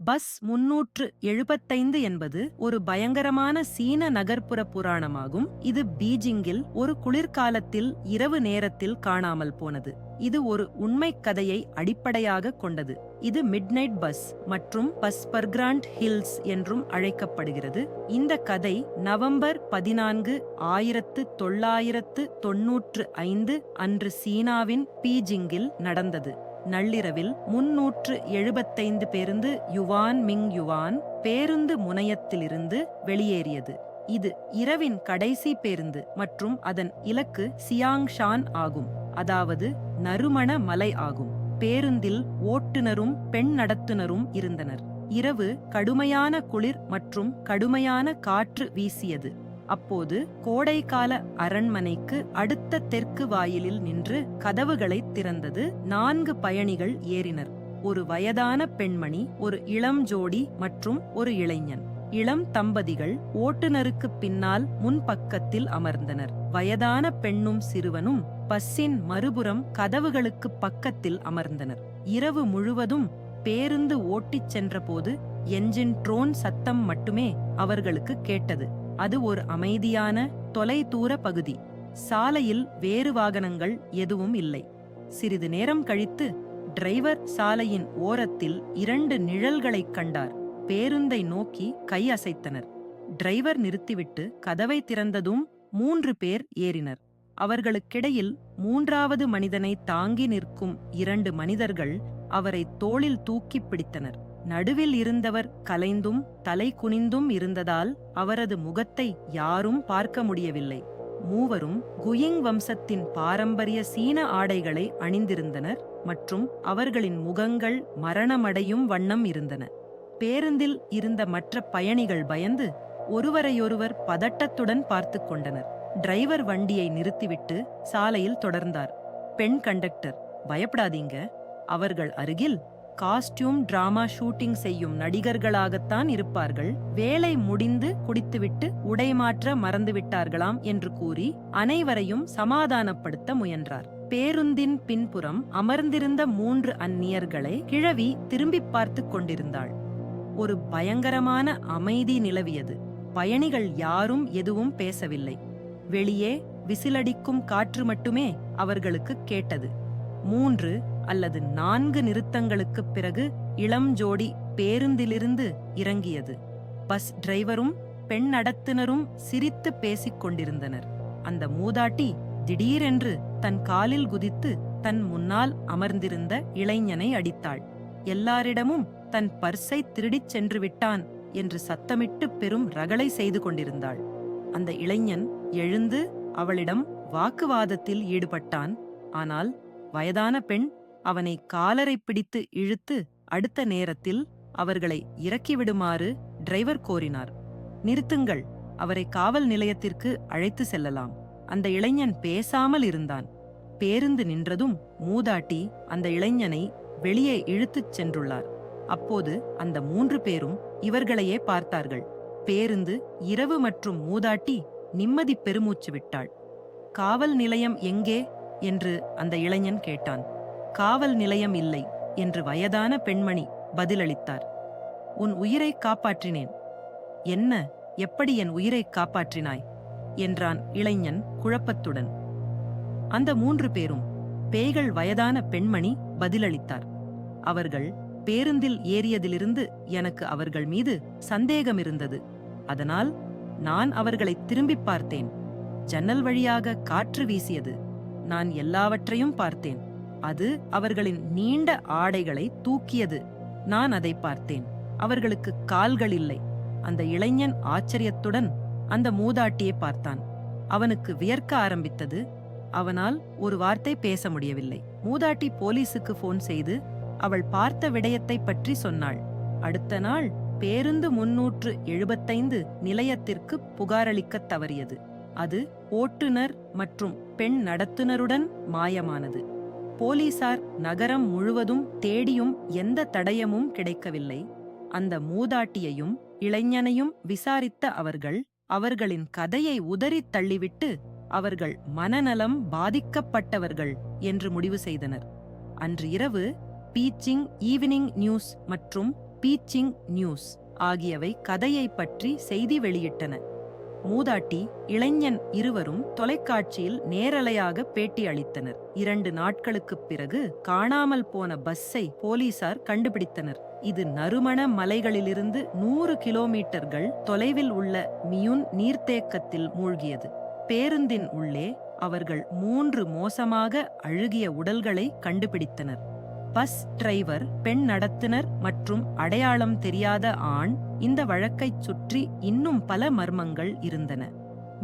Bus 375 என்பது ஒரு பயங்கரமான சீன நகர்ப்புற புராணமாகும். இது பீஜிங்கில் ஒரு குளிர்காலத்தில் இரவு நேரத்தில் காணாமல் போனது. இது ஒரு உண்மைக் கதையை அடிப்படையாக கொண்டது. இது மிட்நைட் பஸ் மற்றும் பஸ்பர்கிராண்ட் ஹில்ஸ் என்றும் அழைக்கப்படுகிறது. இந்த கதை நவம்பர் 14, 1995 அன்று சீனாவின் பீஜிங்கில் நடந்தது. நள்ளிரவில் 375 பேருந்து யுவான் மிங் யுவான் பேருந்து முனையத்திலிருந்து வெளியேறியது. இது இரவின் கடைசி பேருந்து மற்றும் அதன் இலக்கு சியாங்ஷான் ஆகும், அதாவது நறுமண மலை ஆகும். பேருந்தில் ஓட்டுநரும் பெண் நடத்துனரும் இருந்தனர். இரவு கடுமையான குளிர் மற்றும் கடுமையான காற்று வீசியது. அப்போது கோடைக்கால அரண்மனைக்கு அடுத்த தெற்கு வாயிலில் நின்று கதவுகளை திறந்தது. 4 பயணிகள் ஏறினர். ஒரு வயதான பெண்மணி, ஒரு இளம் ஜோடி மற்றும் ஒரு இளைஞன். இளம் தம்பதிகள் ஓட்டுநருக்கு பின்னால் முன்பக்கத்தில் அமர்ந்தனர். வயதான பெண்ணும் சிறுவனும் பஸ்ஸின் மறுபுறம் கதவுகளுக்கு பக்கத்தில் அமர்ந்தனர். இரவு முழுவதும் பேருந்து ஓட்டிச் சென்றபோது என்ஜின் ட்ரோன் சத்தம் மட்டுமே அவர்களுக்கு கேட்டது. அது ஒரு அமைதியான தொலைதூர பகுதி. சாலையில் வேறு வாகனங்கள் எதுவும் இல்லை. சிறிது நேரம் கழித்து டிரைவர் சாலையின் ஓரத்தில் 2 நிழல்களைக் கண்டார். பேருந்தை நோக்கி கை அசைத்தனர். டிரைவர் நிறுத்திவிட்டு கதவை திறந்ததும் 3 பேர் ஏறினர். அவர்களுக்கிடையில் 3வது மனிதனை தாங்கி நிற்கும் 2 மனிதர்கள் அவரை தோளில் தூக்கி பிடித்தனர். நடுவில் இருந்தவர் கலைந்தும் தலை குனிந்தும் இருந்ததால் அவரது முகத்தை யாரும் பார்க்க முடியவில்லை. மூவரும் குயிங் வம்சத்தின் பாரம்பரிய சீன ஆடைகளை அணிந்திருந்தனர் மற்றும் அவர்களின் முகங்கள் மரணமடையும் வண்ணம் இருந்தன. பேருந்தில் இருந்த மற்ற பயணிகள் பயந்து ஒருவரையொருவர் பதட்டத்துடன் பார்த்து கொண்டனர். டிரைவர் வண்டியை நிறுத்திவிட்டு சாலையில் தொடர்ந்தார். பெண் கண்டக்டர், பயப்படாதீங்க, அவர்கள் அருகில் காஸ்டியூம் டிராமா ஷூட்டிங் செய்யும் நடிகர்களாகத்தான் இருப்பார்கள். வேலை முடிந்து குடித்துவிட்டு உடை மாற்ற மறந்துவிட்டார்களாம் என்று கூறி அனைவரையும் சமாதானப்படுத்த முயன்றார். பேருந்தின் பின்புறம் அமர்ந்திருந்த 3 அந்நியர்களை கிழவி திரும்பி பார்த்து கொண்டிருந்தாள். ஒரு பயங்கரமான அமைதி நிலவியது. பயணிகள் யாரும் எதுவும் பேசவில்லை. வெளியே விசிலடிக்கும் காற்று மட்டுமே அவர்களுக்கு கேட்டது. 3 அல்லது 4 நிறுத்தங்களுக்குப் பிறகு இளம் ஜோடி பேருந்திலிருந்து இறங்கியது. பஸ் டிரைவரும் பெண் நடத்துனரும் சிரித்து பேசிக் கொண்டிருந்தனர். அந்த மூதாட்டி திடீரென்று தன் காலில் குதித்து தன் முன்னால் அமர்ந்திருந்த இளைஞனை அடித்தாள். எல்லாரிடமும் தன் பர்ஸை திருடிச் சென்று விட்டான் என்று சத்தமிட்டு பெரும் ரகளை செய்து கொண்டிருந்தாள். அந்த இளைஞன் எழுந்து அவளிடம் வாக்குவாதத்தில் ஈடுபட்டான். ஆனால் வயதான பெண் அவனை காலரை பிடித்து இழுத்து அடுத்த நேரத்தில் அவர்களை இறக்கிவிடுமாறு டிரைவர் கோரினார். நிறுத்துங்கள், அவரை காவல் நிலையத்திற்கு அழைத்து செல்லலாம். அந்த இளைஞன் பேசாமல் இருந்தான். பேருந்து நின்றதும் மூதாட்டி அந்த இளைஞனை வெளியே இழுத்துச் சென்றுள்ளார். அப்போது அந்த 3 பேரும் இவர்களையே பார்த்தார்கள். பேருந்து இரவு மற்றும் மூதாட்டி நிம்மதி பெருமூச்சு விட்டாள். காவல் நிலையம் எங்கே என்று அந்த இளைஞன் கேட்டான். காவல் நிலையம் இல்லை என்று வயதான பெண்மணி பதிலளித்தார். உன் உயிரை காப்பாற்றினேன். என்ன, எப்படி என் உயிரை காப்பாற்றினாய் என்றான் இளைஞன் குழப்பத்துடன். அந்த 3 பேரும் பேய்கள் வயதான பெண்மணி பதிலளித்தார். அவர்கள் பேருந்தில் ஏறியதிலிருந்து எனக்கு அவர்கள் மீது சந்தேகம் இருந்தது. அதனால் நான் அவர்களை திரும்பி பார்த்தேன். ஜன்னல் வழியாக காற்று வீசியது. நான் எல்லாவற்றையும் பார்த்தேன். அது அவர்களின் நீண்ட ஆடைகளை தூக்கியது. நான் அதை பார்த்தேன். அவர்களுக்கு கால்கள் இல்லை. அந்த இளைஞன் ஆச்சரியத்துடன் அந்த மூதாட்டியை பார்த்தான். அவனுக்கு வியர்க்க ஆரம்பித்தது. அவனால் ஒரு வார்த்தை பேச முடியவில்லை. மூதாட்டி போலீசுக்கு போன் செய்து அவள் பார்த்த விடயத்தை பற்றி சொன்னாள். அடுத்த நாள் பேருந்து 375 நிலையத்திற்கு புகாரளிக்கத் தவறியது. அது ஓட்டுநர் மற்றும் பெண் நடத்துனருடன் மாயமானது. போலீசார் நகரம் முழுவதும் தேடியும் எந்த தடயமும் கிடைக்கவில்லை. அந்த மூதாட்டியையும் இளைஞனையும் விசாரித்த அவர்கள் அவர்களின் கதையை உதறித் தள்ளிவிட்டு அவர்கள் மனநலம் பாதிக்கப்பட்டவர்கள் என்று முடிவு செய்தனர். அன்று இரவு பீச்சிங் ஈவினிங் நியூஸ் மற்றும் பீச்சிங் நியூஸ் ஆகியவை கதையை பற்றி செய்தி வெளியிட்டன. மூதாட்டி, இளைஞன் இருவரும் தொலைக்காட்சியில் நேரலையாக பேட்டி அளித்தனர். 2 நாட்களுக்குப் பிறகு காணாமல் போன பஸ்ஸை போலீசார் கண்டுபிடித்தனர். இது நறுமண மலைகளிலிருந்து 100 கிலோமீட்டர்கள் தொலைவில் உள்ள மியுன் நீர்த்தேக்கத்தில் மூழ்கியது. பேருந்தின் உள்ளே அவர்கள் 3 மோசமாக அழுகிய உடல்களை கண்டுபிடித்தனர். பஸ் டிரைவர், பெண் நடத்துனர் மற்றும் அடையாளம் தெரியாத ஆண். இந்த வழக்கைச் சுற்றி இன்னும் பல மர்மங்கள் இருந்தன.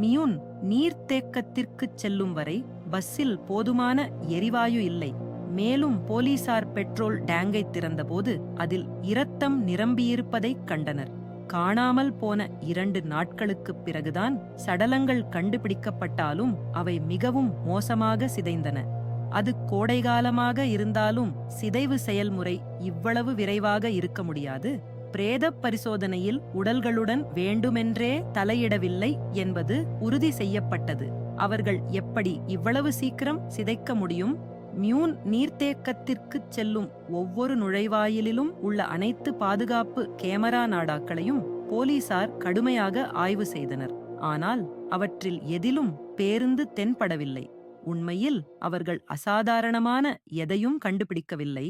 மியுன் நீர்த்தேக்கத்திற்குச் செல்லும் வரை பஸ்ஸில் போதுமான எரிவாயு இல்லை. மேலும் போலீசார் பெட்ரோல் டேங்கை திறந்தபோது அதில் இரத்தம் நிரம்பியிருப்பதைக் கண்டனர். காணாமல் போன 2 நாட்களுக்குப் பிறகுதான் சடலங்கள் கண்டுபிடிக்கப்பட்டாலும் அவை மிகவும் மோசமாக சிதைந்தன. அது கோடைகாலமாக இருந்தாலும் சிதைவு செயல்முறை இவ்வளவு விரைவாக இருக்க முடியாது. பிரேத பரிசோதனையில் உடல்களுடன் வேண்டுமென்றே தலையிடவில்லை என்பது உறுதி செய்யப்பட்டது. அவர்கள் எப்படி இவ்வளவு சீக்கிரம் சிதைக்க முடியும்? மியூன் நீர்த்தேக்கத்திற்குச் செல்லும் ஒவ்வொரு நுழைவாயிலிலும் உள்ள அனைத்து பாதுகாப்பு கேமரா நாடாக்களையும் போலீசார் கடுமையாக ஆய்வு செய்தனர். ஆனால் அவற்றில் எதிலும் பேருந்து தென்படவில்லை. உண்மையில் அவர்கள் அசாதாரணமான எதையும் கண்டுபிடிக்கவில்லை.